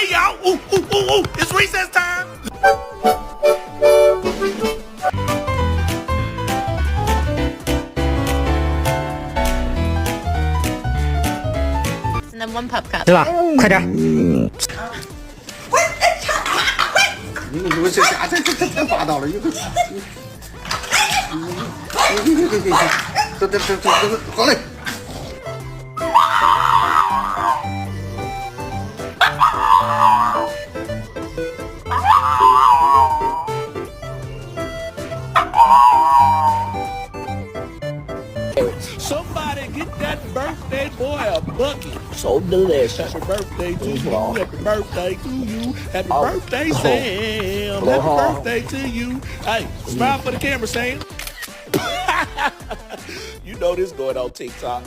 Hey, y'all. Ooh, ooh, ooh, ooh. It's recess time. And then 1 pop cup. 对吧？快点。你这家这太霸道了，这好嘞。Somebody get that birthday boy a bucket. So delicious. Happy birthday to you. Happy birthday to you. Happy birthday, Sam. Happy birthday to you. Hey, smile for the camera, Sam. You know this going on TikTok.